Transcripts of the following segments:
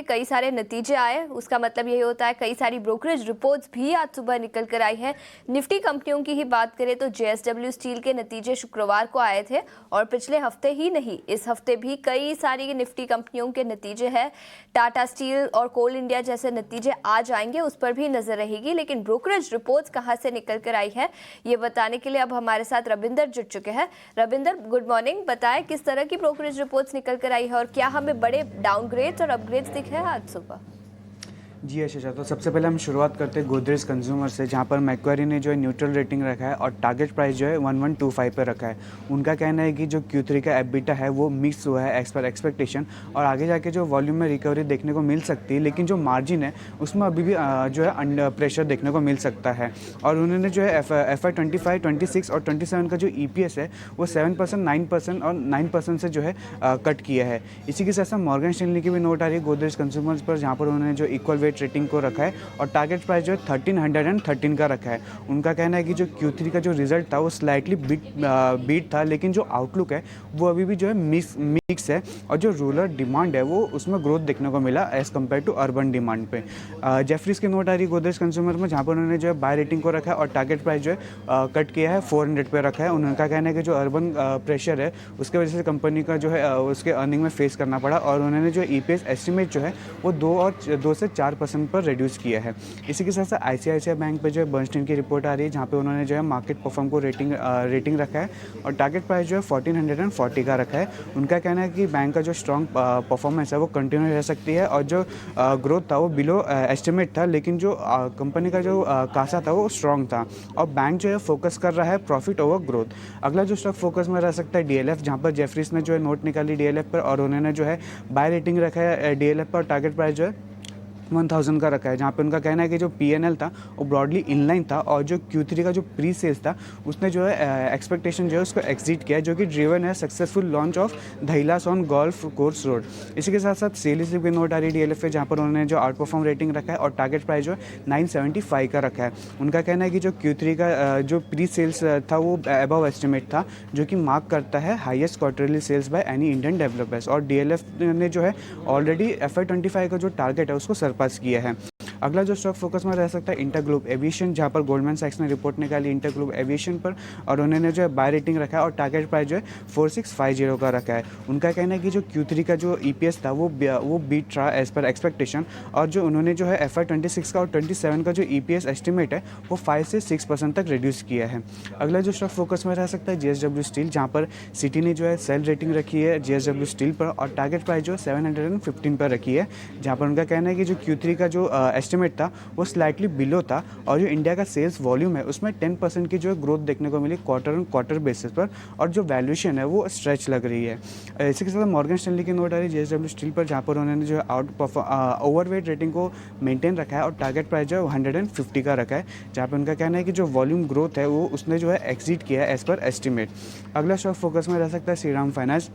कई सारे नतीजे आए, उसका मतलब यही होता है कई सारी ब्रोकरेज रिपोर्ट्स भी आज सुबह निकल कर आई हैं। निफ्टी कंपनियों की ही बात करें तो जेएसडब्ल्यू स्टील के नतीजे शुक्रवार को आए थे और पिछले हफ्ते ही नहीं, इस हफ्ते भी कई सारी निफ्टी कंपनियों के नतीजे हैं। टाटा स्टील और कोल इंडिया जैसे नतीजे आज आएंगे, उस पर भी नजर रहेगी। लेकिन ब्रोकरेज रिपोर्ट्स कहां से निकल कर आई है, ये बताने के लिए अब हमारे साथ रविंदर जुड़ चुके हैं। Ravinder, good morning. बताएं किस तरह की ब्रोकरेज रिपोर्ट्स निकल कर आई है और क्या हमें बड़े डाउनग्रेड्स और अपग्रेड्स है आज सुबह? जी अच्छा, तो सबसे पहले हम शुरुआत करते हैं गोदरेज कंज्यूमर से, जहाँ पर मैक्वेरी ने जो है न्यूट्रल रेटिंग रखा है और टारगेट प्राइस जो है 1125 पे रखा है। उनका कहना है कि जो Q3 का एबिटा है वो मिक्स हुआ है एज पर एक्सपेक्टेशन, और आगे जाके जो वॉल्यूम में रिकवरी देखने को मिल सकती है, लेकिन जो मार्जिन है उसमें अभी भी जो है अंडर प्रेशर देखने को मिल सकता है। और उन्होंने जो है FY 25, 26 और 27 का जो EPS है वो 7%, 9% और 9% से जो है कट किया है। इसी के साथ साथ मॉर्गन स्टैनली की भी नोट आ रही है गोदरेज कंज्यूमर्स पर, जहाँ पर उन्होंने जो इक्वल वेट रेटिंग को रखा है और टारगेट प्राइस जो है 1313 का रखा है। उनका कहना है कि जो Q3 का जो रिजल्ट था वो स्लाइटली बीट था, लेकिन जो आउटलुक है वो अभी भी जो है मिक्स है, और जो रूरल डिमांड है वो उसमें ग्रोथ देखने को मिला as compare to urban demand पे। जेफरीज की नोट आ रही है गोदरेज कंज्यूमर में, जहाँ पर उन्होंने जो है बाय रेटिंग को रखा है और टारगेट प्राइस जो है कट किया है 400 पे रखा है। उनका कहना है कि जो अर्बन प्रेशर है उसके वजह से कंपनी का जो है उसके अर्निंग में फेस करना पड़ा, और उन्होंने जो EPS एस्टिमेट जो है वो 2 से 4% पर रिड्यूस किया है। इसी के साथ साथ ICICI बैंक पे जो है बर्नस्टीन की रिपोर्ट आ रही है, जहाँ पे उन्होंने जो है मार्केट परफॉर्म को रेटिंग रखा है और टारगेट प्राइस जो है 1440 का रखा है। उनका कहना है कि बैंक का जो स्ट्रॉन्ग परफॉर्मेंस है वो कंटिन्यू रह सकती है, और जो ग्रोथ था वो बिलो एस्टिमेट था, लेकिन जो कंपनी का जो कासा था वो स्ट्रॉन्ग था, और बैंक जो है फोकस कर रहा है प्रॉफिट ओवर ग्रोथ। अगला जो स्टॉक फोकस में रह सकता है DLF, जहाँ पर जेफरीज ने जो है नोट निकाली DLF पर, और उन्होंने जो है बाय रेटिंग रखा है DLF पर, टारगेट प्राइस जो है 1000 का रखा है। जहाँ पे उनका कहना है कि जो PNL था वो ब्रॉडली इनलाइन था, और जो Q3 का जो प्री सेल्स था उसने जो है एक्सपेक्टेशन जो है उसको एक्सीड किया है, जो कि ड्रिवन है successful launch of Dahlias on golf course road. इसी के साथ साथ सेल रिसीव की नोट आ रही है DLF पे, जहाँ पर उन्होंने जो आउट परफॉर्म रेटिंग रखा है और टारगेट प्राइस जो है 975 का रखा है। उनका कहना है कि जो Q3 का जो प्री सेल्स था वो अबव एस्टिमेट था, जो कि मार्क करता है highest quarterly sales by any Indian developers, और DLF ने जो है ऑलरेडी FY 25 का जो टारगेट है उसको सरपास किया है। अगला जो स्टॉक फोकस में रह सकता है इंटरग्लोब एविएशन, जहाँ पर गोल्डमैन सैक्स ने रिपोर्ट निकाली इंटरग्लोब एविएशन पर, और उन्होंने जो है बाय रेटिंग रखा है और टारगेट प्राइस जो है 4650 का रखा है। उनका कहना है कि जो Q3 का जो EPS था वो बीट रहा एज पर एक्सपेक्टेशन, और जो उन्होंने जो है FY 26 का और 27 का जो EPS एस्टिमेट है वो 5 से 6% तक रिड्यूस किया है। अगला जो स्टॉक फोकस में रह सकता है JSW स्टील, जहाँ पर सिटी ने जो है सेल रेटिंग रखी है JSW स्टील पर, और टारगेट प्राइस जो है 715 पर रखी है, जहाँ पर उनका कहना है कि जो Q3 का जो एस्टिमेट था वो स्लाइटली बिलो था, और जो इंडिया का सेल्स वॉल्यूम है उसमें 10% की जो है ग्रोथ देखने को मिली क्वार्टर ऑन क्वार्टर बेसिस पर, और जो वैल्यूएशन है वो स्ट्रेच लग रही है। इसी के साथ मॉर्गन स्टैनली की नोट आ रही है JSW स्टील पर, जहाँ पर उन्होंने जो है ओवरवेट रेटिंग को मेंटेन रखा है और टारगेट प्राइस जो है 150 का रखा है, जहाँ पर उनका कहना है कि जो वॉल्यूम ग्रोथ है वो उसने जो है एक्सीड किया है एज पर एस्टिमेट। अगला स्टॉक फोकस में रह सकता है श्रीराम फाइनेंस,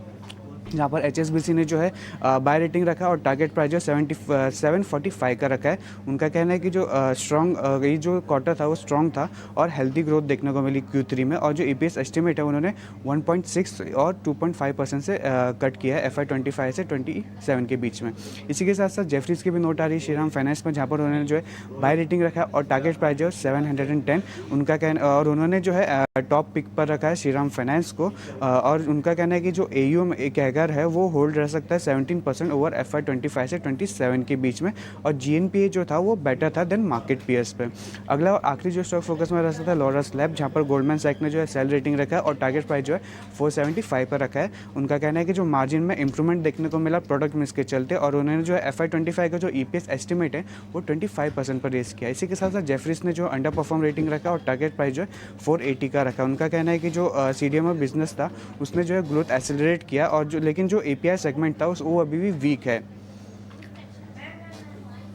जहाँ पर HSBC ने जो है बाय रेटिंग रखा है और टारगेट प्राइस जो 745 का रखा है। उनका कहना है कि जो स्ट्रॉन्ग ये जो क्वार्टर था वो स्ट्रॉन्ग था और हेल्दी ग्रोथ देखने को मिली Q3 में, और जो EPS एस्टिमेट है उन्होंने 1.6 और 2.5% से कट किया है FY 25 से 27 के बीच में। इसी के साथ साथ जेफरीज की भी नोट आ रही है श्रीराम फाइनेंस में, जहाँ पर उन्होंने जो है बाय रेटिंग रखा है और टारगेट प्राइस जो है 710 उनका कहना, और उन्होंने जो है टॉप पिक पर रखा है श्रीराम फाइनेंस को, और उनका कहना है कि जो AUM एक है वो होल्ड रह सकता है 17% ओवर FY 25 से 27 के बीच में, और GNPA जो था वो बेटर था देन मार्केट पीएस पे। अगला और आखिरी जो स्टॉक फोकस में रह सकता है लॉरस लैब, जहाँ पर गोल्डमैन सैक्स ने जो है सेल रेटिंग रखा है और टारगेट प्राइस जो है 475 पर रखा है। उनका कहना है कि जो मार्जिन में इंप्रूवमेंट देखने को मिला प्रोडक्ट मिक्स के चलते, और उन्होंने जो है FY 25 का जो EPS एस्टिमेट है वो 25% पर रेस किया। इसी के साथ साथ जेफरीज ने जो अंडर परफॉर्म रेटिंग रखा और टारगेट प्राइस जो है 480 का रखा। उनका कहना है कि जो CDMO बिजनेस था उसने जो है ग्रोथ एक्सेलरेट किया, और जो लेकिन जो API सेगमेंट था वो अभी भी वीक है।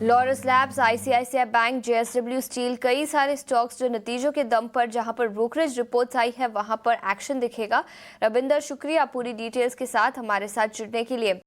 Laurus labs, ICICI bank, JSW steel, कई सारे स्टॉक्स जो नतीजों के दम पर जहां पर ब्रोकरेज रिपोर्ट्स आई है वहां पर एक्शन दिखेगा। रविंदर, शुक्रिया पूरी डिटेल्स के साथ हमारे साथ जुड़ने के लिए।